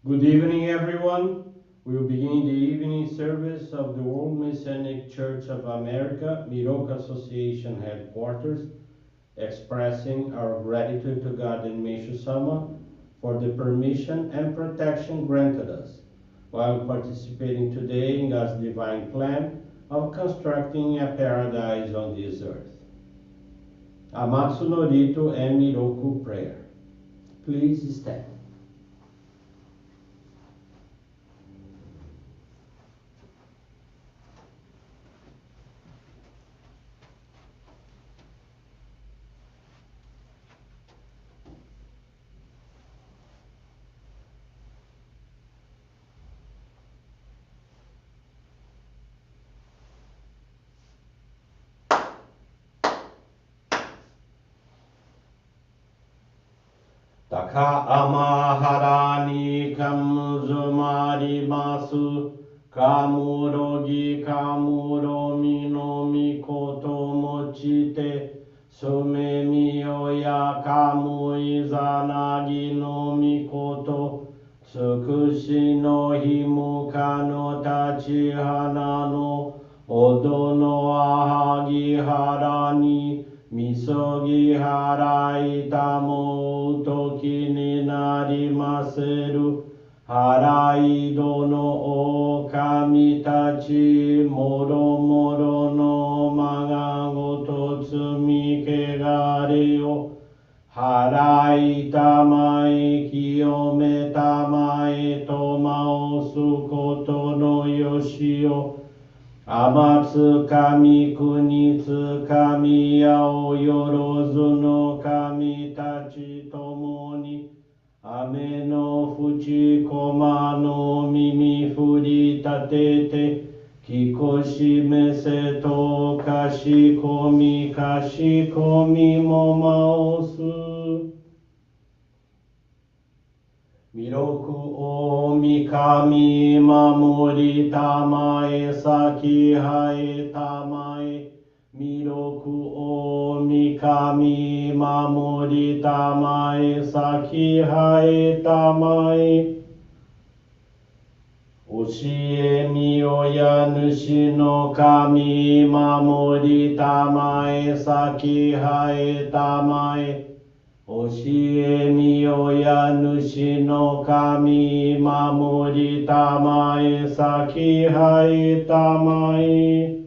Good evening, everyone. We will begin the evening service of the World Messianic Church of America, Miroku Association headquarters, expressing our gratitude to God and Meishu-sama for the permission and protection granted us while participating today in God's divine plan of constructing a paradise on this earth. Amatsu-Norito and Miroku Prayer. Please stand. Taka amahara ni kamuzumarimasu kamurogi kamuromi no mikoto mochite sumemi oya kamu izanagi no mikoto tsukushi no himuka no tachihana no odo no ahagi hara ni misogi harai tamo toki ni narimaseru harai dono o kami tachi moro moro no magagoto tsumi kegare o harai tamai kiyome tamai tomao sukoto no yoshio Amatsu kami kunitsu kami yao yorozu no kami tachi tomo ni ame no fuchi koma no mimi furi tatete kikoshi mese to kashikomi kashikomi mo maosu Miroku o mikami mamori tamae saki hae tamae Miroku o mikami mamori tamae saki hae tamae Oshie mi oya nushi no kami mamori tamae saki hae tamae Oshie mi oya nushi no kami mamori tamae saki hae tamae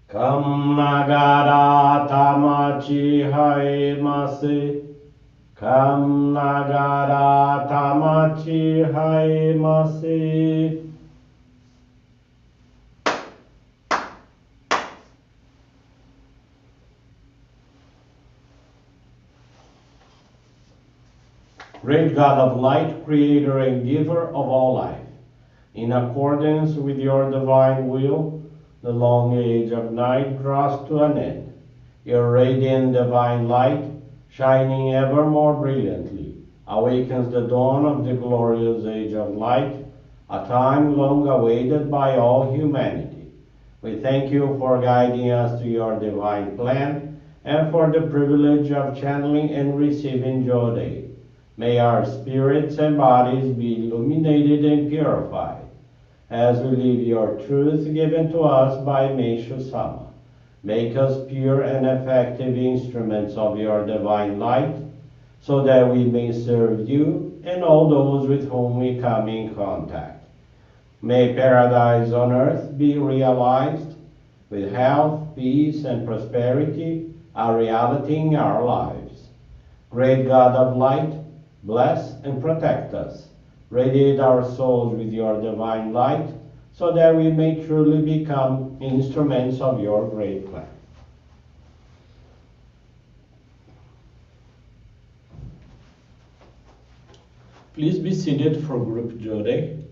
Kam nagara tamachi haemase Kam nagara tamachi haemase Great God of light, creator and giver of all life, in accordance with your divine will, the long age of night draws to an end. Your radiant divine light, shining ever more brilliantly, awakens the dawn of the glorious age of light, a time long awaited by all humanity. We thank you for guiding us to your divine plan and for the privilege of channeling and receiving Johrei. May our spirits and bodies be illuminated and purified as we live your truth given to us by Meishu-sama. Make us pure and effective instruments of your divine light, so that we may serve you and all those with whom we come in contact. May paradise on earth be realized, with health, peace, and prosperity a reality in our lives. Great God of light, bless and protect us. Radiate our souls with your divine light, so that we may truly become instruments of your great plan. Please be seated for group Johrei.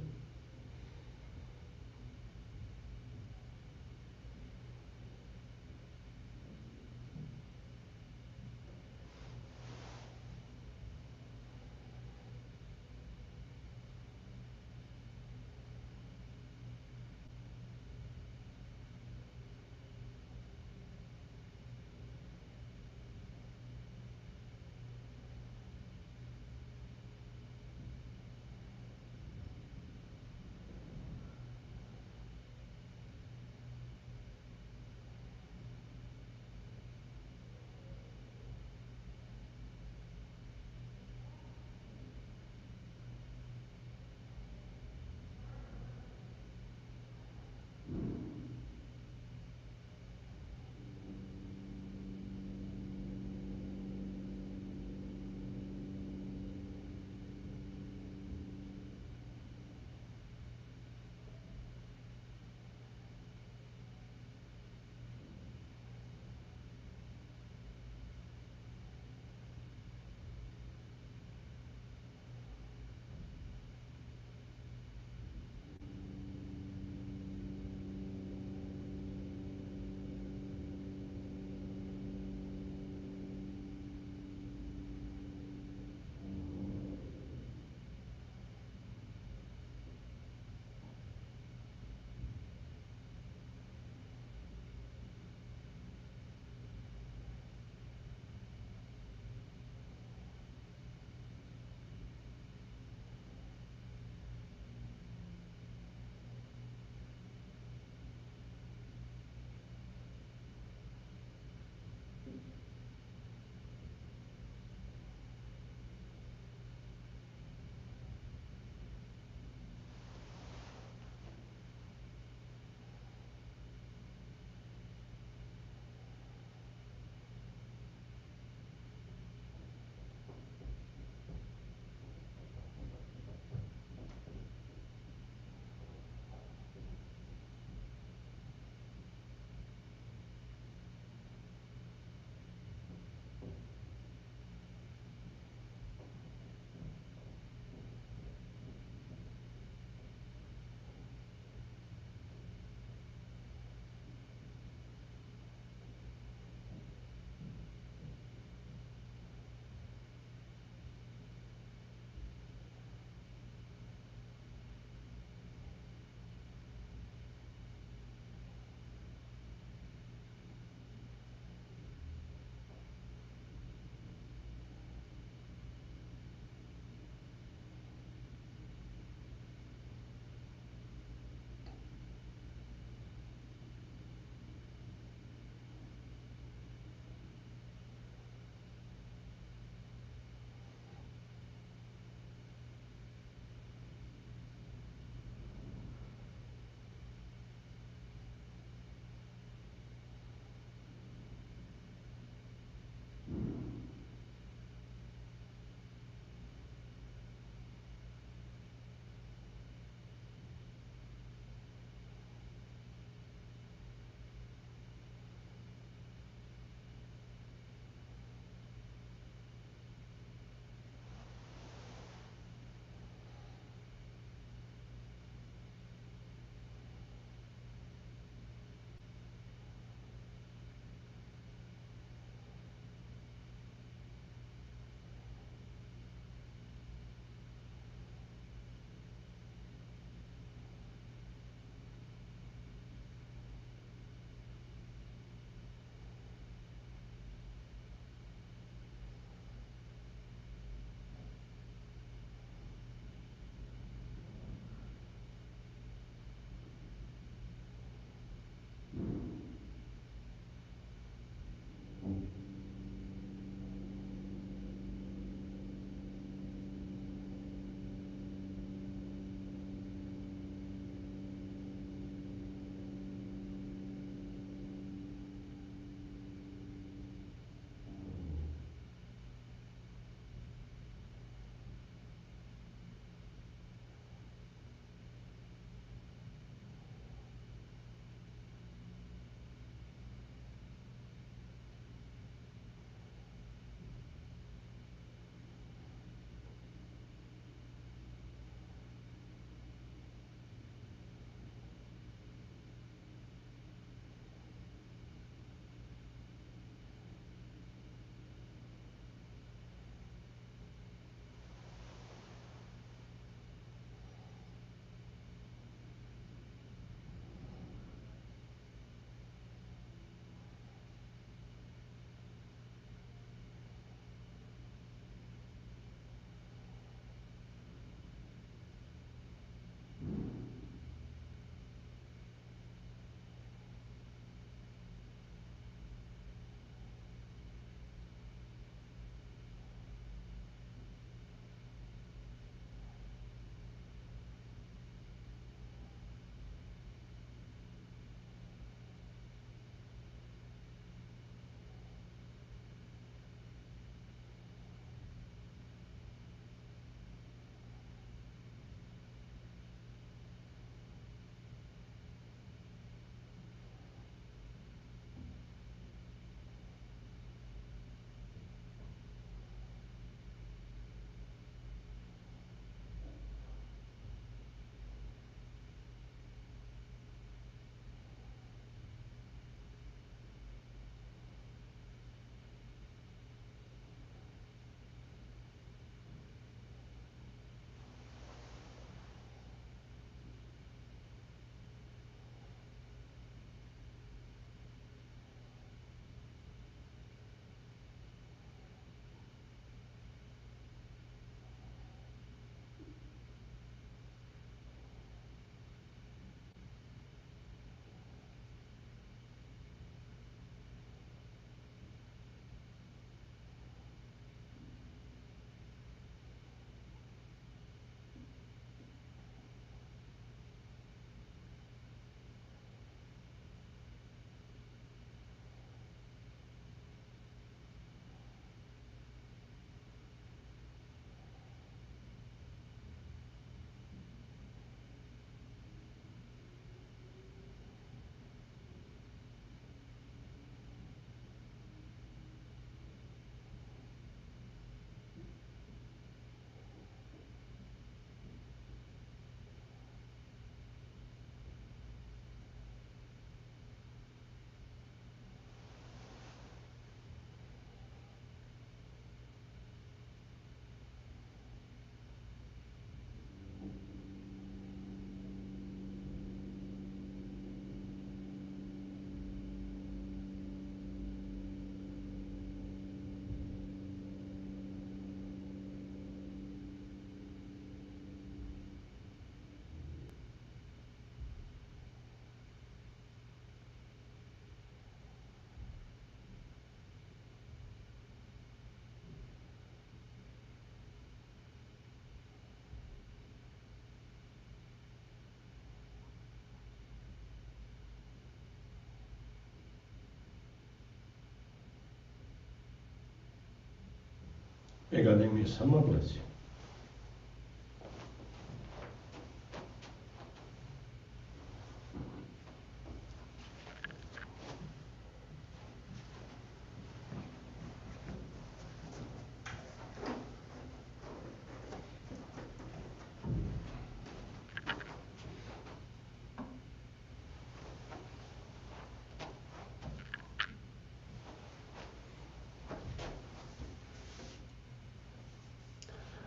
May God and Meishu-sama bless you.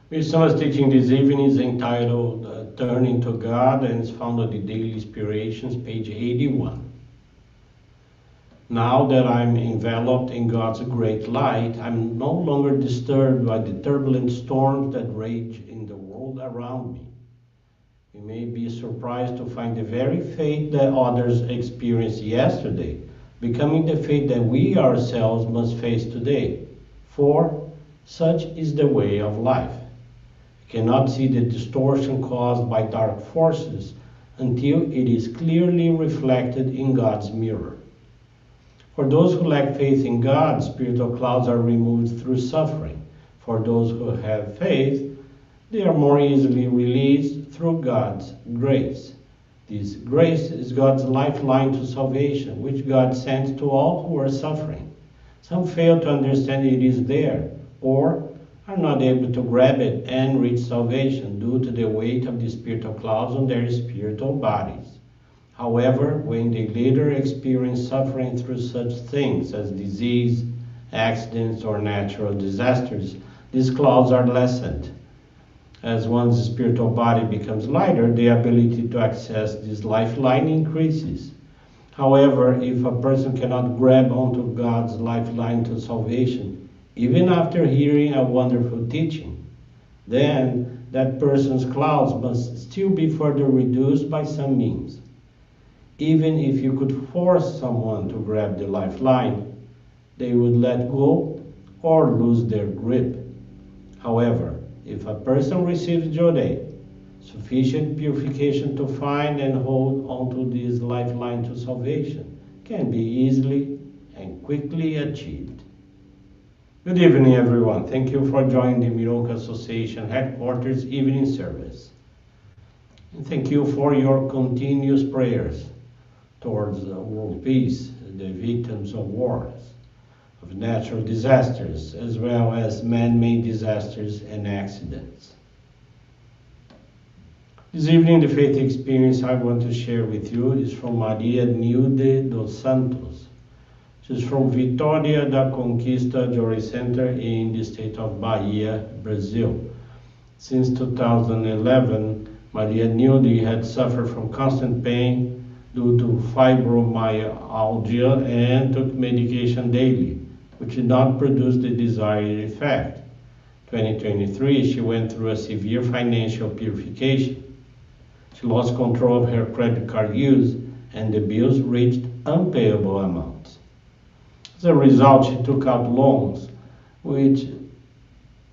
Meishu-sama's teaching this evening is entitled Turning to God and is found on the Daily Inspirations, page 81. Now that I'm enveloped in God's great light, I'm no longer disturbed by the turbulent storms that rage in the world around me. We may be surprised to find the very fate that others experienced yesterday becoming the fate that we ourselves must face today. For such is the way of life. Cannot see the distortion caused by dark forces until it is clearly reflected in God's mirror. For those who lack faith in God, spiritual clouds are removed through suffering. For those who have faith, they are more easily released through God's grace. This grace is God's lifeline to salvation, which God sends to all who are suffering. Some fail to understand it is there, or are not able to grab it and reach salvation due to the weight of the spiritual clouds on their spiritual bodies. However, when they later experience suffering through such things as disease, accidents, or natural disasters, these clouds are lessened. As one's spiritual body becomes lighter, the ability to access this lifeline increases. However, if a person cannot grab onto God's lifeline to salvation, even after hearing a wonderful teaching, then that person's clouds must still be further reduced by some means. Even if you could force someone to grab the lifeline, they would let go or lose their grip. However, if a person receives Johrei, sufficient purification to find and hold onto this lifeline to salvation can be easily and quickly achieved. Good evening, everyone. Thank you for joining the Miroku Association Headquarters Evening Service. And thank you for your continuous prayers towards world peace, the victims of wars, of natural disasters, as well as man-made disasters and accidents. This evening, the faith experience I want to share with you is from Maria Nilde dos Santos. She's from Vitória da Conquista Johrei Center in the state of Bahia, Brazil. Since 2011, Maria Nilde had suffered from constant pain due to fibromyalgia and took medication daily, which did not produce the desired effect. 2023, she went through a severe financial purification. She lost control of her credit card use, and the bills reached unpayable amounts. As a result, she took out loans, which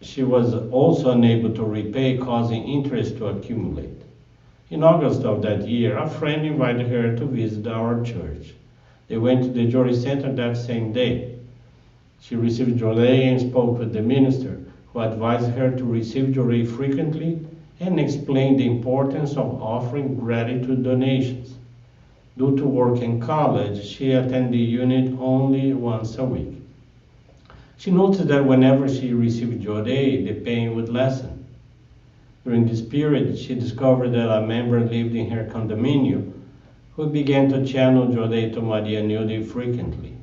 she was also unable to repay, causing interest to accumulate. In August of that year, a friend invited her to visit our church. They went to the Johrei Center that same day. She received Johrei and spoke with the minister, who advised her to receive Johrei frequently and explained the importance of offering gratitude donations. Due to work in college, she attended the unit only once a week. She noticed that whenever she received Johrei, the pain would lessen. During this period, she discovered that a member lived in her condominium who began to channel Johrei to Maria Nilde frequently.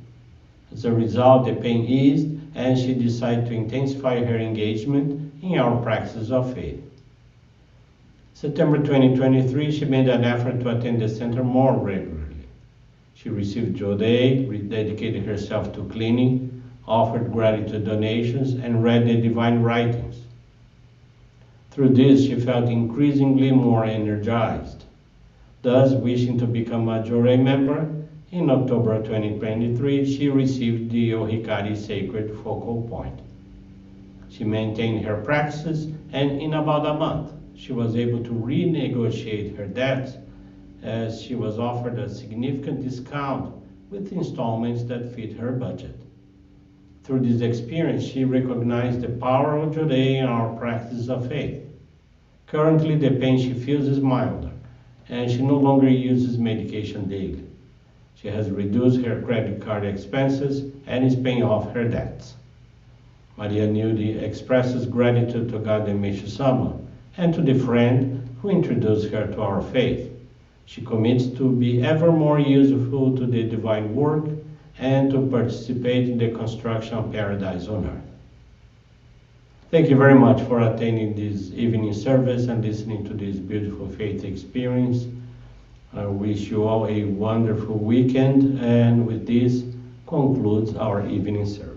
As a result, the pain eased, and she decided to intensify her engagement in our practice of faith. September 2023, she made an effort to attend the center more regularly. She received Johrei, rededicated herself to cleaning, offered gratitude donations, and read the divine writings. Through this, she felt increasingly more energized. Thus, wishing to become a Johrei member, in October 2023, she received the Ohikari Sacred Focal Point. She maintained her practices, and in about a month, she was able to renegotiate her debts, as she was offered a significant discount with installments that fit her budget. Through this experience, she recognized the power of Johrei in our practice of faith. Currently, the pain she feels is milder, and she no longer uses medication daily. She has reduced her credit card expenses and is paying off her debts. Maria Nudi expresses gratitude to God and Meishu-sama, and to the friend who introduced her to our faith. She commits to be ever more useful to the divine work and to participate in the construction of paradise on earth. Thank you very much for attending this evening service and listening to this beautiful faith experience. I wish you all a wonderful weekend, and with this concludes our evening service.